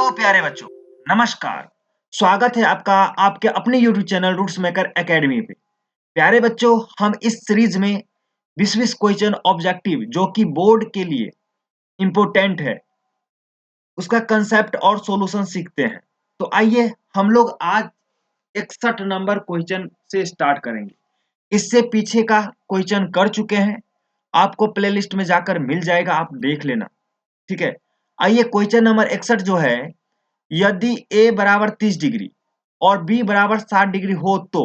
Hello प्यारे बच्चों, नमस्कार। स्वागत है आपका आपके अपने YouTube channel roots maker academy पे। प्यारे बच्चों, हम इस सीरीज में 20 क्वेश्चन ऑब्जेक्टिव जो कि बोर्ड के लिए इम्पोर्टेंट है, उसका कंसेप्ट और सॉल्यूशन सीखते हैं। तो आइए हम लोग आज 61 नंबर क्वेश्चन से स्टार्ट करेंगे। इससे पीछे का क्वेश्चन कर चुके हैं, आपको प्लेलिस्ट में जाकर मिल जाएगा, आप देख लेना। ठीक है, आइए क्वेश्चन नंबर 61 जो है, यदि a बराबर 30 डिग्री और b बराबर 60 डिग्री हो तो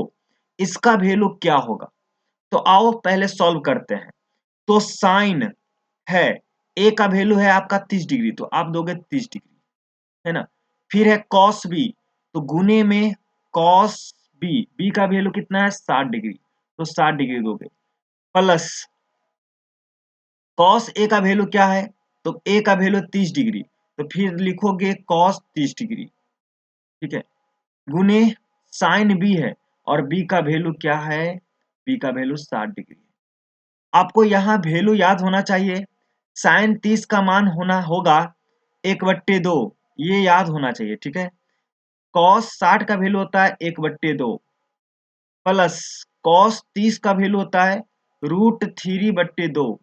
इसका वैल्यू क्या होगा। तो आओ पहले सॉल्व करते हैं। तो साइन है, a का वैल्यू है आपका 30 डिग्री, तो आप दोगे 30 डिग्री, है ना। फिर है कॉस b, तो गुने में कॉस b का वैल्यू कितना है 60 डिग्री, तो 60 डिग्री दोगे। प्लस कॉस a का वैल्यू क्या है, तो a का वैल्यू 30 डिग्री, तो फिर लिखोगे कॉस 30 डिग्री। ठीक है, गुने साइन बी है और बी का वैल्यू क्या है, बी का वैल्यू 60 डिग्री है। आपको यहाँ वैल्यू याद होना चाहिए, साइन 30 का मान होना होगा 1/2, ये याद होना चाहिए। ठीक है, कॉस 60 का वैल्यू होता है 1/2, प्लस कॉस 30 का वैल्यू होता है √3/2,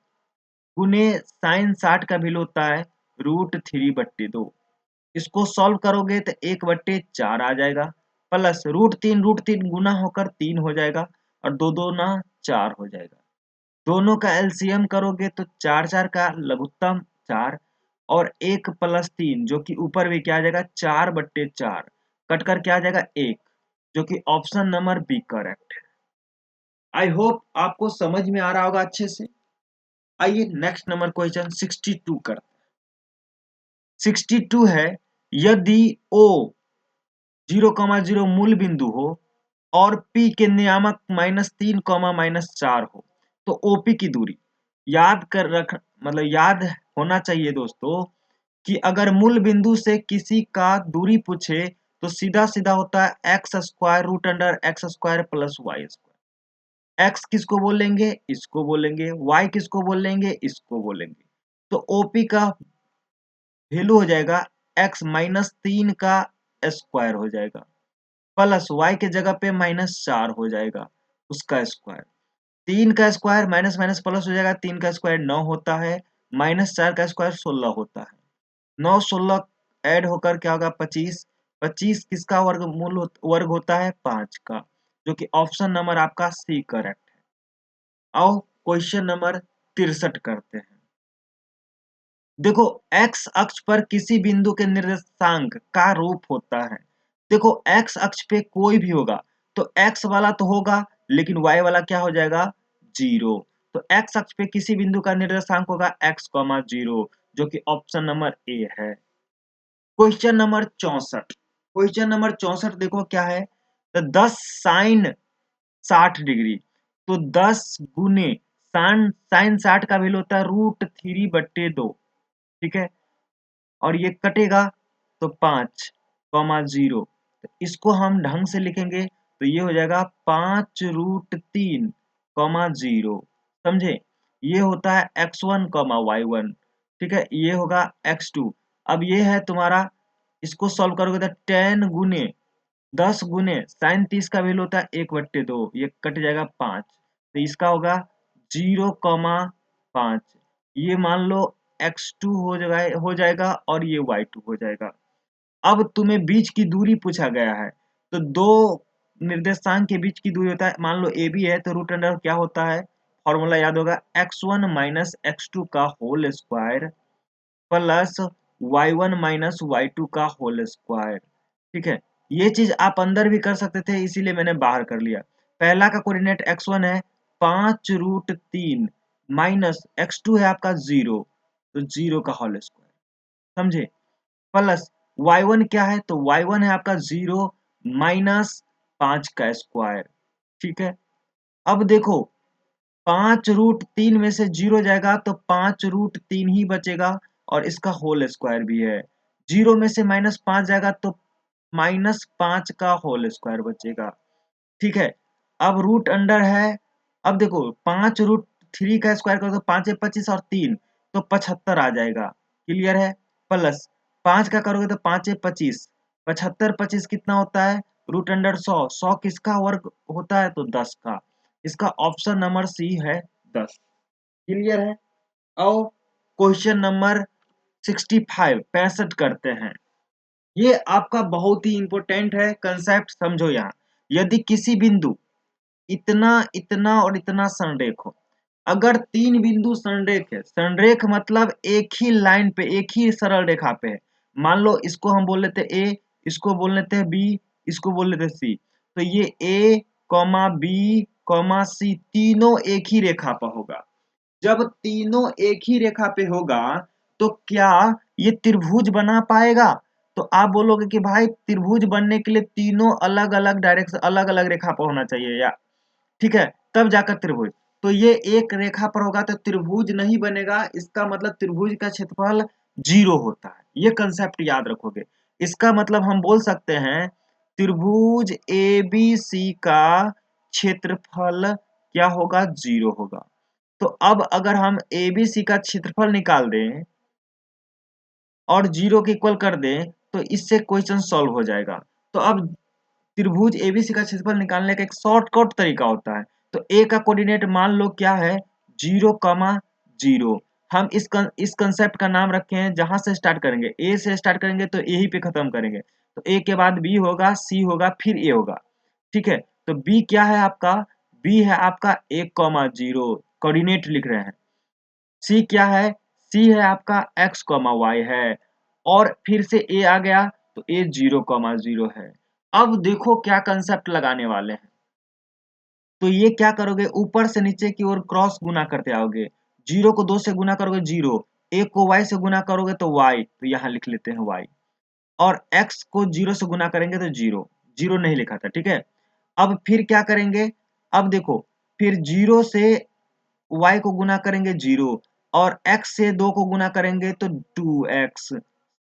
गुने साइन 60 का वैल्यू होता है √3/2। इसको सॉल्व करोगे तो 1/4 आ जाएगा, प्लस √3 गुना होकर 3 हो जाएगा और दो दो ना 4 हो जाएगा। दोनों का एलसीएम करोगे तो 4 का लघुत्तम 4 और 1 + 3 जो कि ऊपर भी क्या आ जाएगा 4/4, कट कर क्या आ जाएगा 1, जो कि ऑप्शन नंबर बी करेक्ट है। आई होप आपको समझ में आ रहा होगा अच्छे से। आइए नेक्स्ट नंबर क्वेश्चन 62 कर। 62 है, यदि ओ 0,0 मूल बिंदु हो और P के नियामक -3, -4 हो तो OP की दूरी याद कर रख, मतलब याद होना चाहिए दोस्तों कि अगर मूल बिंदु से किसी का दूरी पूछे तो सीधा सीधा होता है x² + y²। x किसको बोलेंगे, इसको बोलेंगे, y किसको बोलेंगे, इसको बोलेंगे। तो OP का वैल्यू हो जाएगा x-3 का स्क्वायर हो जाएगा, प्लस y के जगह पे -4 हो जाएगा उसका स्क्वायर। 3 का स्क्वायर माइनस माइनस प्लस हो जाएगा, 3 का स्क्वायर 9 होता है, -4 का स्क्वायर 16 होता है। 9 16 ऐड होकर क्या होगा 25। 25 किसका वर्ग होता है 5 का, जो कि ऑप्शन नंबर आपका सी करेक्ट है। आओ क्वेश्चन नंबर 63 करते हैं। देखो, x अक्ष पर किसी बिंदु के निर्देशांक का रूप होता है। देखो x अक्ष पे कोई भी होगा तो x वाला तो होगा, लेकिन y वाला क्या हो जाएगा 0। तो x अक्ष पे किसी बिंदु का निर्देशांक होगा x, 0, जो कि ऑप्शन नंबर ए है। Question number 64। क्वेश्चन नंबर 64 देखो क्या है, तो 10 साइन 60 डिग्री, तो 10 गुने साइन 60 का वैल्यू होता है √3/2। ठीक है, और ये कटेगा तो 5, 0, तो इसको हम ढंग से लिखेंगे तो ये हो जाएगा 5√3, 0। समझे, ये होता है x1, y1। ठीक है, ये होगा x2। अब ये है तुम्हारा, इसको सॉल्व करोगे तो 10 गुने साइन 30 का वैल्यू होता है 1/2, ये कट जाएगा 5, तो इसका होगा 0,5। ये मान लो x2 हो जाएगा और ये y2 हो जाएगा। अब तुम्हें बीच की दूरी पूछा गया है, तो दो निर्देशांक के बीच की दूरी होता है, मान लो AB है तो रूट अंडर क्या होता है, फॉर्मूला याद होगा x1 - x2 का whole square plus y1 - y2 का होल स्क्वायर। ठीक है, ये चीज आप अंदर भी कर सकते थे, इसीलिए मैंने बाहर कर लिया। पहला का कोऑर्डिनेट x1 है 5√3 माइनस x2 है आपका 0, तो 0 का होल स्क्वायर। समझे, प्लस y1 क्या है, तो y1 है आपका 0 माइनस 5 का स्क्वायर। ठीक है, अब देखो 5√3 में से 0 जाएगा तो 5√3 ही बचेगा और इसका होल स्क्वायर भी है। 0 में से -5 जाएगा तो -5 का होल स्क्वायर बचेगा। ठीक है, अब रूट अंडर है, अब देखो 5√3 का स्क्वायर करो तो 5 है 25 और 3 तो 75 आ जाएगा। क्लियर है, प्लस 5 का करोगे तो 5 25, 75 25 कितना होता है √100, 100 किसका वर्ग होता है तो 10 का। इसका ऑप्शन नंबर सी है 10। क्लियर है। और क्वेश्चन नंबर 65 65 करते हैं। ये आपका बहुत ही इंपॉर्टेंट है, कंसेप्ट समझो। यहाँ यदि किसी बिंदु इतना इतना और इतना संरेख हो, अगर 3 बिंदु संरेख है, संरेख मतलब एक ही लाइन पे, एक ही सरल रेखा पे है। मान लो इसको हम बोल लेते हैं ए, इसको बोल लेते हैं बी, इसको बोल लेते हैं सी। तो ये ए कॉमा बी कॉमा सी तीनों एक ही रेखा पर होगा। जब तीनों एक ही रेखा पे होगा तो क्या ये त्रिभुज बना पाएगा? तो आप बोलोगे कि भाई त्रिभुज बनने के लिए तीनों अलग अलग डायरेक्शन, अलग अलग रेखा पर होना चाहिए या ठीक है, तब जाकर त्रिभुज। तो ये एक रेखा पर होगा तो त्रिभुज नहीं बनेगा। इसका मतलब त्रिभुज का क्षेत्रफल 0 होता है। ये कंसेप्ट याद रखोगे। इसका मतलब हम बोल सकते हैं त्रिभुज ABC का क्षेत्रफल क्या होगा? 0 होगा। तो अब अगर हम ABC का क्षेत्रफल निकाल दें और 0 के इक्वल कर दें तो इससे क्वेश्चन सॉल्व हो जाएगा। तो अब त्रिभुज ABC का क्षेत्रफल निकालने का एक शॉर्टकट तरीका होता है। तो ए का कोऑर्डिनेट मान लो क्या है 0,0। हम इस कंसेप्ट का नाम रखे हैं, जहां से स्टार्ट करेंगे ए से स्टार्ट करेंगे तो यही पे खत्म करेंगे। तो ए के बाद बी होगा, सी होगा, फिर ए होगा। ठीक है, तो बी क्या है आपका? बी है आपका 1,0 कोऑर्डिनेट लिख रहे हैं। सी क्या है? सी है आपका x,y है। और फिर से ए आ गया तो ए 0,0 है। अब देखो क्या कंसेप्ट लगाने वाले हैं। तो ये क्या करोगे, ऊपर से नीचे की ओर क्रॉस गुना करते आओगे। 0 को 2 से गुना करोगे 0, 1 को y से गुना करोगे तो y, तो यहाँ लिख लेते हैं y। और x को 0 से गुना करेंगे तो 0, 0 नहीं लिखा था, ठीक है। अब फिर क्या करेंगे? अब देखो, फिर 0 से y को गुना करेंगे 0, और x से 2 को गुना करेंगे तो 2x,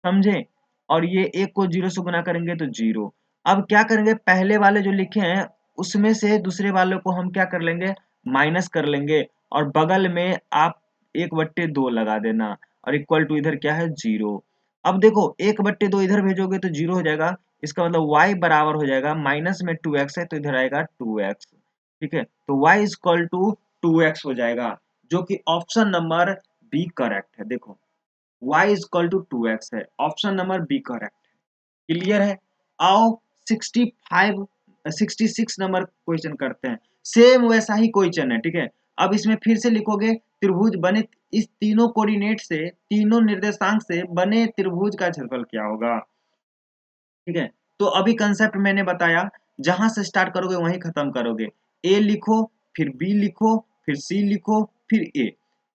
समझे। और ये 1 को 0 से गुना करेंगे तो 0। अब क्या करेंगे, पहले वाले जो लिखे हैं उसमें से दूसरे वाले को हम क्या कर लेंगे, माइनस कर लेंगे। और बगल में आप 1/2 लगा देना, और इक्वल टू इधर क्या है 0। अब देखो 1/2 इधर भेजोगे तो 0 हो जाएगा। इसका मतलब y बराबर हो जाएगा, माइनस में 2x है तो इधर आएगा 2x। ठीक है, तो y is equal to 2x हो जाएगा, जो कि ऑप्शन नंबर बी करेक्ट है। देखो y is equal to 2x है, ऑप्शन नंबर बी करेक्ट है। क्लियर है। आओ 65 66 नंबर क्वेश्चन करते हैं। सेम वैसा ही क्वेश्चन है, ठीक है। अब इसमें फिर से लिखोगे त्रिभुज बने, इस तीनों कोऑर्डिनेट से, तीनों निर्देशांक से बने त्रिभुज का क्षेत्रफल क्या होगा। ठीक है, तो अभी कंसेप्ट मैंने बताया, जहां से स्टार्ट करोगे वहीं खत्म करोगे। ए लिखो, फिर बी लिखो, फिर सी लिखो, फिर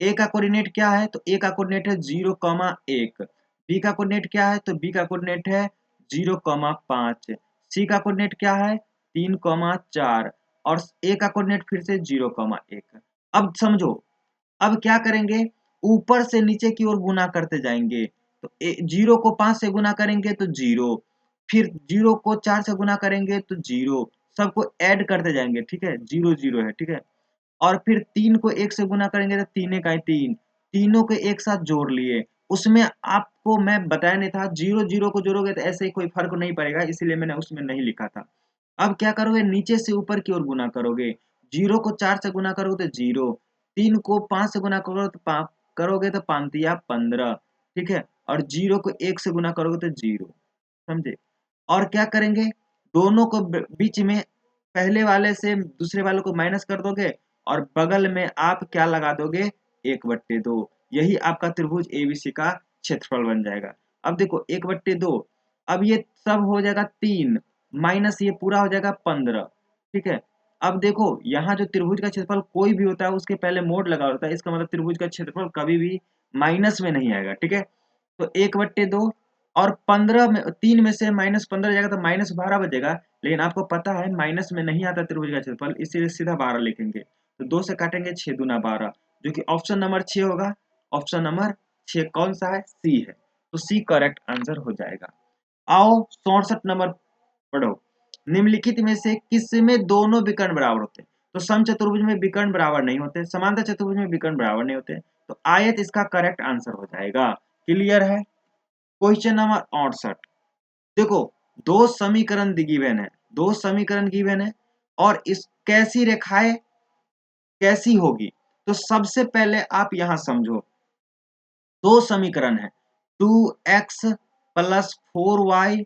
ए का कोऑर्डिनेट क्या है? तो ए का कोऑर्डिनेट है 0,1। बी का कोऑर्डिनेट क्या है? तो बी का कोऑर्डिनेट है 0,5। सी का कोऑर्डिनेट क्या है? 3,4। और ए का कोऑर्डिनेट फिर से 0,1। अब समझो, अब क्या करेंगे, ऊपर से नीचे की ओर गुना करते जाएंगे। तो 0 को 5 से गुना करेंगे तो 0, फिर 0 को 4 से गुना करेंगे तो 0, सबको ऐड करते जाएंगे। ठीक है, 0 0 है, ठीक है। और फिर 3 को 1 से गुना करेंगे तो 3 का 3, तीनों को एक साथ जोड़ लिए। उसमें आपको मैं बताया नहीं था, 0 0 को जोड़ोगे तो ऐसे ही कोई फर्क नहीं पड़ेगा, इसीलिए मैंने उसमें नहीं लिखा था। अब क्या करोगे, नीचे से ऊपर की ओर गुना करोगे। 0 को 4 से गुना करोगे तो 0, 3 को 5 से गुना करोगे तो 5 करोगे तो 5 तिया 15, ठीक है। और 0 को 1 से गुना करोगे तो 0, समझे। और क्या करेंगे, दोनों को बीच में पहले वाले से दूसरे वाले को माइनस कर दोगे, और बगल में आप क्या लगा दोगे, 1/2। यही आपका त्रिभुज एबीसी का क्षेत्रफल बन जाएगा। अब देखो 1/2, अब ये सब हो जाएगा 3, माइनस ये पूरा हो जाएगा 15। ठीक है, अब देखो यहाँ जो त्रिभुज का क्षेत्रफल कोई भी होता है उसके पहले मोड लगा होता है, इसका मतलब त्रिभुज का क्षेत्रफल कभी भी माइनस में नहीं आएगा। ठीक है, तो 1/2, और 15 में 3 में से -15 जाएगा तो -12 बचेगा। लेकिन आपको पता है माइनस में नहीं आता त्रिभुज का क्षेत्रफल, इसीलिए सीधा 12 लिखेंगे। तो 2 से काटेंगे 6 दूना 12, जो कि ऑप्शन नंबर 6 होगा। ऑप्शन नंबर 6 कौन सा है? सी है। तो सी करेक्ट आंसर हो जाएगा। आओ 64 नंबर पढ़ो। निम्नलिखित में से किसमें दोनों विकर्ण बराबर होते हैं? तो समचतुर्भुज में विकर्ण बराबर नहीं होते, समांतर चतुर्भुज में विकर्ण बराबर नहीं होते। तो आयत इसका करेक्ट आंसर हो जाएगा। क्लियर है। Question number 68। देखो, दो समीकरण गिवन है, दो समीकरण गिवन है और इस कैसी रेखाएं कैसी होगी। तो सबसे पहले आप यहां समझो, दो समीकरण है, 2x प्लस 4y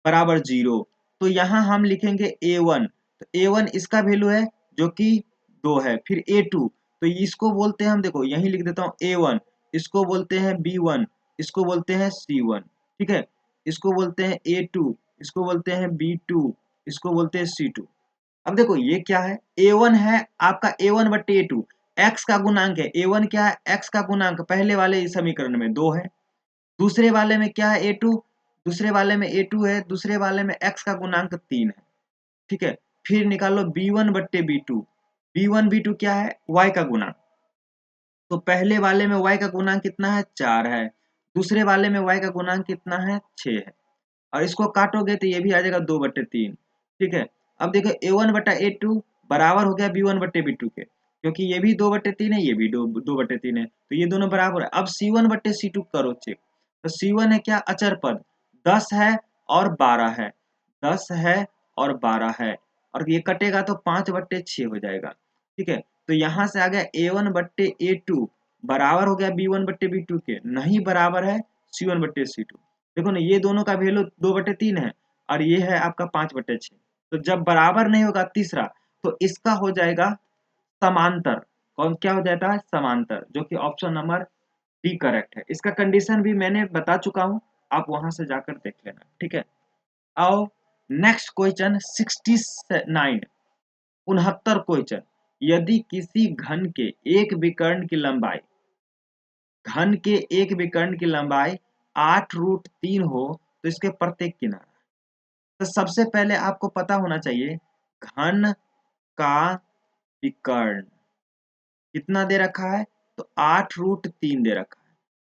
बराबर 0। तो यहां हम लिखेंगे a1, तो a1 इसका वैल्यू है जो कि 2 है। फिर a2, तो इसको बोलते हैं हम, देखो यहीं लिख देता हूं a1, इसको बोलते हैं b1, इसको बोलते हैं c1, ठीक है। इसको बोलते हैं a2, इसको बोलते हैं b2, इसको बोलते हैं c2। अब देखो ये क्या है, a1 है आपका a1 बट्टे a2, x का गुणांक है। a1 क्या है, x का गुणांक पहले वाले इस समीकरण में 2 है। दूसरे वाले में क्या है, a2, दूसरे वाले में a2 है, दूसरे वाले में x का गुणांक 3 है, ठीक है। फिर निकालो b1 बट्टे b2, b1 b2 क्या है, y का गुणांक। तो पहले वाले में y का गुणांक कितना है, 4 है। दूसरे वाले में y का गुणांक कितना है, 6 है। और इसको काटोगे तो ये भी आ जाएगा 2/3, ठीक है। अब देखो a1 बटा a2 बराबर हो गया b1 बट्टे b2 के, क्योंकि ये भी 2/3 है, ये भी 2/3 है, तो ये दोनों बराबर है। अब c1 बट्टे c2 करो चेक, तो c1 है क्या, अचर पद 10 है और 12 है, 10 है और 12 है, और ये कटेगा तो 5/6 हो जाएगा, ठीक है। तो यहां से आ गया a1 बट्टे a2 बराबर हो गया b1 बट्टे b2 के, नहीं बराबर है c1 बट्टे c2। देखो ना, ये दोनों का वैल्यू 2/3 है और ये है आपका 5/6। तो जब बराबर नहीं होगा तीसरा, तो इसका हो जाएगा समांतर। कौन क्या हो जाता है, समांतर, जो कि ऑप्शन नंबर डी करेक्ट है। इसका कंडीशन भी मैंने बता चुका हूं, आप वहां से जाकर देख लेना, ठीक है। आओ नेक्स्ट क्वेश्चन 69, 69 क्वेश्चन। यदि किसी घन के एक विकर्ण की लंबाई, घन के एक विकर्ण की लंबाई 8√3 हो, तो इसके प्रत्येक किनारा। तो सबसे पहले आपको पता होना चाहिए घन का विकर्ण कितना दे रखा है, तो 8√3 दे रखा है।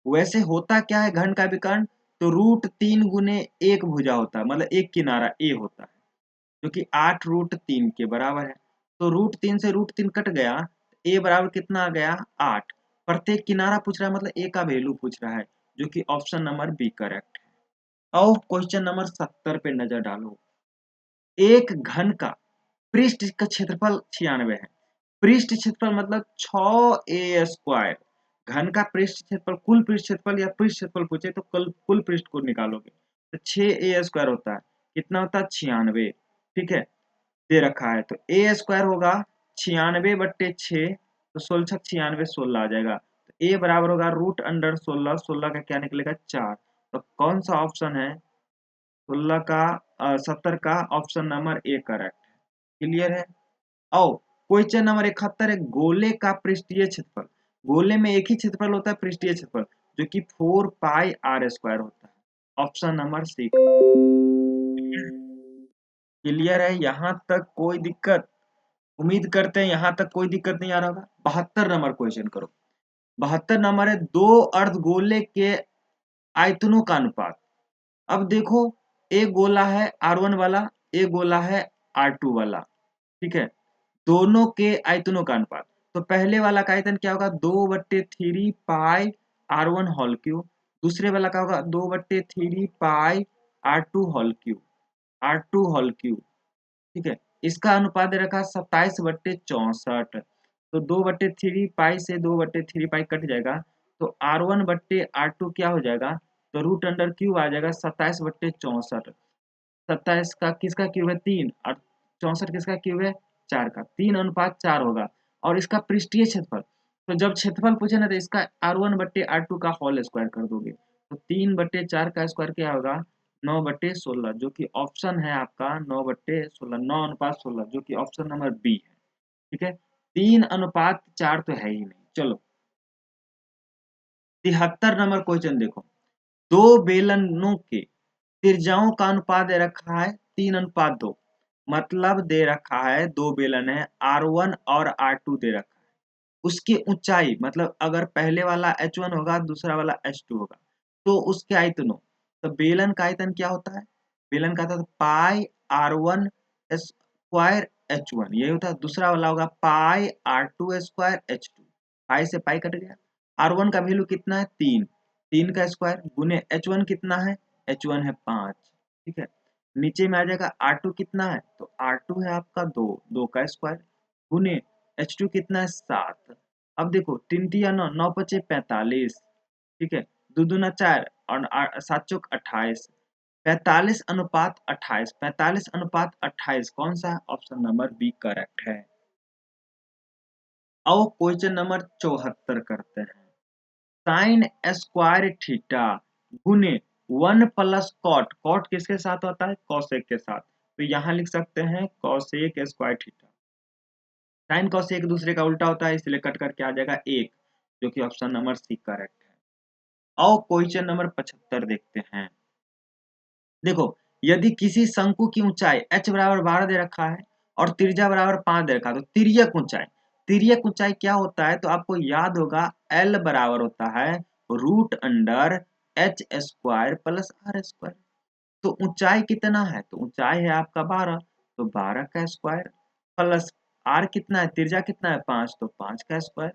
वैसे होता क्या है घन का विकर्ण, तो √3 गुने एक भुजा होता है, मतलब एक किनारा ए होता है, जो कि 8√3 के बराबर है। तो √3 से √3 कट गया, ए बराबर कितना आ गया, 8। प्रत्येक किनारा पूछ रहा है, मतलब ए का वैल्यू पूछ रहा है, जो कि ऑप्शन नंबर बी करेक्ट है। और क्वेश्चन नंबर 70 पे नजर डालो। एक घन का पृष्ठ का क्षेत्रफल 96 है। पृष्ठ क्षेत्रफल मतलब 6a²। घन का पृष्ठ क्षेत्रफल, कुल पृष्ठ क्षेत्रफल या पृष्ठ क्षेत्रफल पूछे तो कुल पृष्ठ को निकालोगे, तो 6a² होता है। कितना होता है, 96, ठीक है, दे रखा है। तो a² होगा 96/6, तो 16 96 16 आ जाएगा। तो a बराबर होगा √16, 16 का क्या निकलेगा, 4। तो कौन सा ऑप्शन है, 16 का 70 का ऑप्शन नंबर ए करेक्ट है। क्लियर है। आओ क्वेश्चन नंबर 71 है, गोले का पृष्ठीय क्षेत्रफल। गोले में एक ही क्षेत्रफल होता है, पृष्ठीय क्षेत्रफल, जो कि 4πr² होता है, ऑप्शन नंबर सी। क्लियर है, यहां तक कोई दिक्कत, उम्मीद करते हैं यहां तक कोई दिक्कत नहीं आ रहा होगा। 72 नंबर क्वेश्चन करो। 72 नंबर है, दो अर्धगोले के आयतनों का अनुपात। अब देखो, एक गोला है R1 वाला, एक गोला है R2 वाला, ठीक है। दोनों के आयतनों का अनुपात, तो पहले वाला का आयतन क्या होगा, 2/3πr1 होल क्यूब। दूसरे वाला का होगा 2/3πr2 whole cube, R2 whole cube, ठीक है। इसका अनुपात दे रखा 27/64। तो 2/3 से 2/3 कट जाएगा, तो R1/R2 क्या हो जाएगा, तो √अंडर क्यूब आ जाएगा 27/64। 27 का किसका क्यूब है, 3, और 64 किसका क्यूब है, 4 का। 3:4 होगा। और इसका पृष्ठीय क्षेत्रफल, तो जब क्षेत्रफल पूछे ना, तो इसका R1/R2 का होल स्क्वायर कर दोगे, तो 3/4 का स्क्वायर क्या होगा, 9/16, जो कि ऑप्शन है आपका 9/16, 9:16, जो कि ऑप्शन नंबर बी है, ठीक है। 3:4 तो है ही नहीं। चलो 73 नंबर क्वेश्चन देखो। दो बेलनों के त्रिज्याओं का अनुपात दे रखा है 3:2। मतलब दे रखा है दो बेलन है, R1 और R2 दे रखा है। उसकी ऊंचाई, मतलब अगर पहले वाला H1 होगा, दूसरा वाला H2 होगा, तो उसके आयतनों, तो बेलन का आयतन क्या होता है, बेलन का आयतन πr1² यही होता है। दूसरा वाला होगा πr2² H2, पाई से पाई कट गया। R1 का वैल्यू कितना है, 3, 3 का स्क्वायर गुने H1 कितना है, H1 है 5, ठीक है। नीचे में आ जाएगा R2 कितना है, तो R2 है आपका 2, 2 का स्क्वायर गुने H2 कितना है 7। अब देखो 3 3 9, 9 5 45, ठीक है, 2 दूना 4 और 7 चौक 28, 45 अनुपात 28, 45 अनुपात 28 कौन सा है, ऑप्शन नंबर बी करेक्ट है। अब क्वेश्चन नंबर 74 करते हैं। साइन स्क्वायर थीटा गुने 1 प्लस कॉट, कॉट किसके साथ होता है, कॉसेक के साथ, तो यहाँ लिख सकते हैं cosec square theta. Sign cosec एक दूसरे का उल्टा होता है, इसलिए कट करके आ जाएगा 1, जो कि ऑप्शन नंबर सी करेक्ट है। और क्वेश्चन नंबर 75 देखते हैं। देखो यदि किसी शंकु की ऊंचाई h बराबर 12 दे रखा है और त्रिज्या बराबर 5 दे रखा है, तो तिर्यक ऊंचाई, तिर्यक ऊंचाई क्या होता है, तो आपको याद होगा L बराबर होता है root under h square plus r square. तो ऊंचाई कितना है, तो ऊंचाई है आपका 12, तो 12 का स्क्वायर प्लस r कितना है, त्रिज्या कितना है 5, तो 5 का स्क्वायर।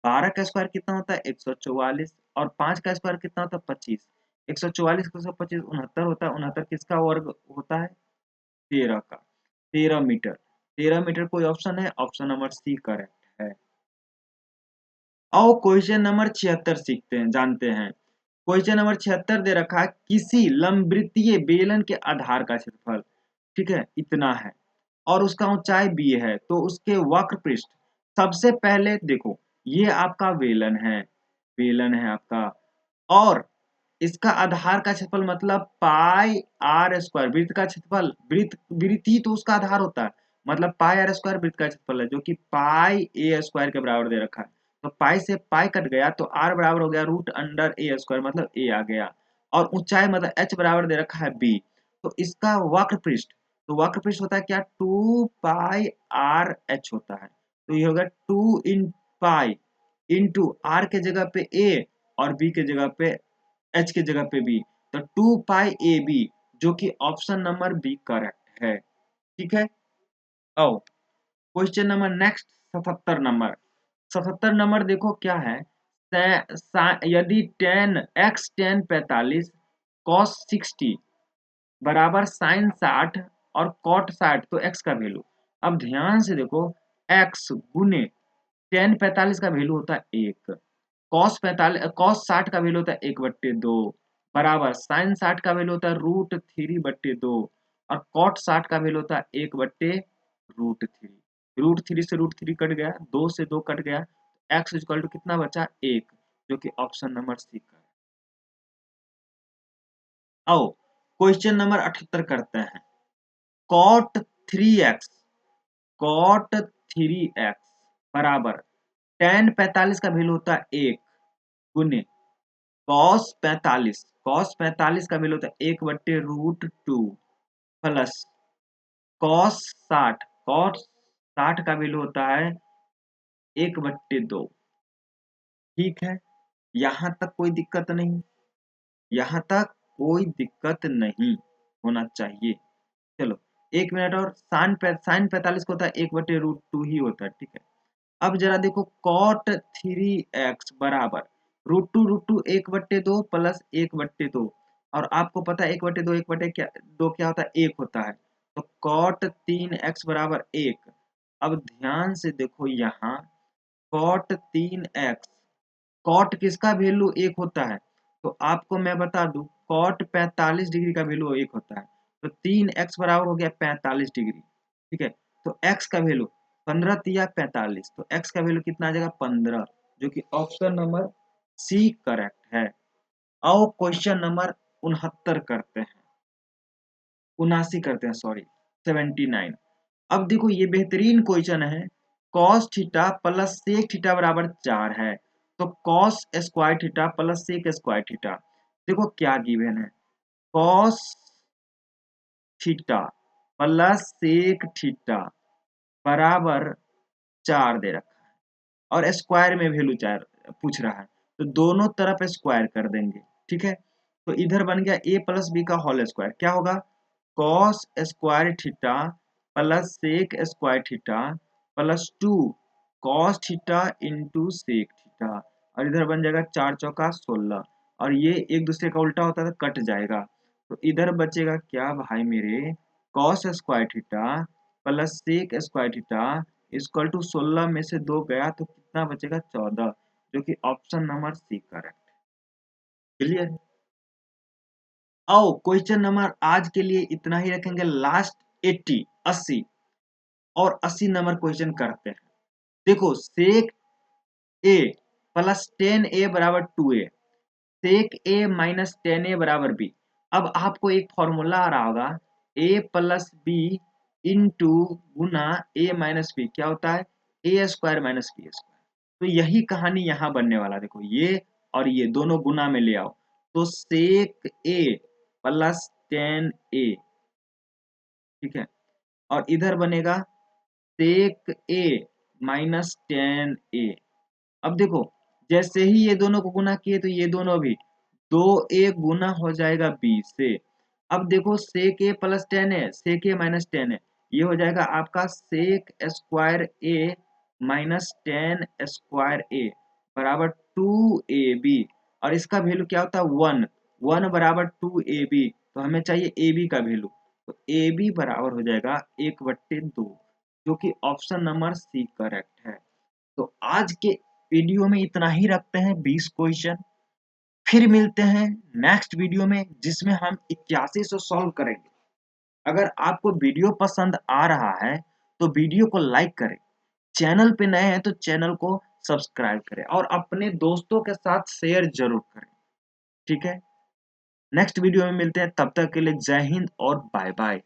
12 का स्क्वायर कितना होता है 144 और 5 का स्क्वायर कितना होता है 25। 144 का 125 69 होता है, 69 किसका वर्ग होता है 13 का, 13 मीटर, 13 मीटर कोई ऑप्शन है, ऑप्शन नंबर सी करेक्ट है। आओ क्वेश्चन नंबर 76 सीखते हैं, जानते हैं। क्वेश्चन नंबर 76 दे रखा है किसी लंबवृत्तीय बेलन के आधार का क्षेत्रफल, ठीक है, इतना है और उसका ऊंचाई b है, तो उसके वक्र पृष्ठ, सबसे पहले देखो ये आपका बेलन है, बेलन है आपका, और इसका आधार का क्षेत्रफल मतलब पाई आर स्क्वायर, वृत्त का क्षेत्रफल, वृत्त वृत्त ही तो उसका आधार होता है, मतलब पाई आर स्क्वायर वृत्त का क्षेत्रफल है, जो कि पाई ए स्क्वायर के बराबर दे रखा है। तो पाई से पाई कट गया तो आर बराबर हो गया रूट अंडर ए स्क्वायर, मतलब ए आ गया, और ऊंचाई मतलब एच बराबर दे रखा है बी। तो इसका वक्र पृष्ठ, तो वक्र पृष्ठ होता है क्या, 2 पाई आर एच होता है, तो ये होगा 2 इन पाई इंटू आर के जगह पे ए और बी के जगह पे, एच के जगह पे बी, तो 2 पाई ए बी, जो कि ऑप्शन नंबर बी करेक्ट है, ठीक है। आओ question number next 77 number, 77 number देखो क्या है, यदि टेन एक्स टेन 45 कॉस 60 बराबर साइन 60 और कॉट 60, तो एक्स का वैल्यू, अब ध्यान से देखो, एक्स गुने टेन 45 का वैल्यू होता है 1, कॉस 45 कॉस 60 का वैल्यू होता है 1/2 बराबर साइन 60 का वैल्यू होता है √3/2 और कॉट 60 का वैल्यू होता है 1/√3। √3 से √3 कट गया, 2 से 2 कट गया, एक्स इक्वल टू कितना बचा 1, जो कि ऑप्शन नंबर सी का है। आओ क्वेश्चन नंबर 78 करते हैं। कॉट 3x, कॉट 3x बराबर टेन 45 का वैल्यू होता है 1 गुने कॉस 45 का वैल्यू होता है 1/√2 प्लस कॉस 60 का वैल्यू होता है 1/2, ठीक है। यहां तक कोई दिक्कत नहीं, यहां तक कोई दिक्कत नहीं होना चाहिए। चलो 1 मिनट, और साइन 45 को होता है 1/√2 ही होता है, ठीक है। अब जरा देखो कॉट 3x बराबर √2 1/2 प्लस 1/2, और आपको पता है 1/2 1/2 क्या होता है, 1 होता है, तो कॉट 3x बराबर 1। अब ध्यान से देखो यहाँ कॉट 3x, कॉट किसका वैल्यू 1 होता है, तो आपको मैं बता दूं कॉट 45 डिग्री का वैल्यू 1 होता है, तो 3x बराबर हो गया 45 डिग्री, ठीक है। तो x का वैल्यू 15 तिया 45, तो x का वैल्यू कितना आ जाएगा 15, जो कि ऑप्शन नंबर सी करेक्ट है। आओ क्वेश्चन नंबर 69 करते हैं, 79 करते हैं, सॉरी 79। अब देखो ये बेहतरीन क्वेश्चन है, cos theta plus sec theta बराबर 4 है, तो cos square theta plus sec square theta, देखो क्या गिवन है, cos theta plus sec theta बराबर 4 दे रखा है और स्क्वायर में वैल्यू 4 पूछ रहा है, तो दोनों तरफ स्क्वायर कर देंगे, ठीक है। तो इधर बन गया a प्लस बी का होल स्क्वायर, क्या होगा cos square theta plus sec square theta plus 2 cos theta into sec theta, और इधर बन जाएगा 4 चौका 16, और ये एक दूसरे का उल्टा होता है तो कट जाएगा। तो इधर बचेगा क्या भाई मेरे, cos square theta plus sec square theta equal to 16 में से 2 गया तो कितना बचेगा 14, जो कि option number C correct. Clear. आओ क्वेश्चन नंबर आज के लिए इतना ही रखेंगे, लास्ट 80 और 80 नंबर क्वेश्चन करते हैं। देखो सेक ए प्लस 10a बराबर 2a, सेक ए माइनस 10a बराबर b। अब आपको एक फॉर्मूला आ रहा होगा, a प्लस बी इंटू गुना a माइनस बी क्या होता है, A square minus B square. तो यही कहानी यहाँ बनने वाला, देखो ये और ये दोनों गुना में ले आओ, तो सेक ए प्लस 10a, ठीक है, और इधर बनेगा सेक ए माइनस 10a। अब देखो जैसे ही ये दोनों को गुना किए तो ये दोनों भी 2a गुना हो जाएगा b से। अब देखो सेक ए प्लस 10 है, सेक ए माइनस 10 है, ये हो जाएगा आपका सेक स्क्वायर ए माइनस 10 स्क्वायर ए बराबर 2ab। और इसका वैल्यू क्या होता है 1, 1 बराबर 2ab, तो हमें चाहिए ab का वैल्यू, तो ab बराबर हो जाएगा 1/2, जो कि ऑप्शन नंबर सी करेक्ट है। तो आज के वीडियो में इतना ही रखते हैं, 20 क्वेश्चन। फिर मिलते हैं नेक्स्ट वीडियो में जिसमें हम 81 से सॉल्व करेंगे। अगर आपको वीडियो पसंद आ रहा है तो वीडियो को लाइक करें, चैनल पे नए हैं तो चैनल को सब्सक्राइब करें और अपने दोस्तों के साथ शेयर जरूर करें। ठीक है, नेक्स्ट वीडियो में मिलते हैं, तब तक के लिए जय हिंद और बाय बाय।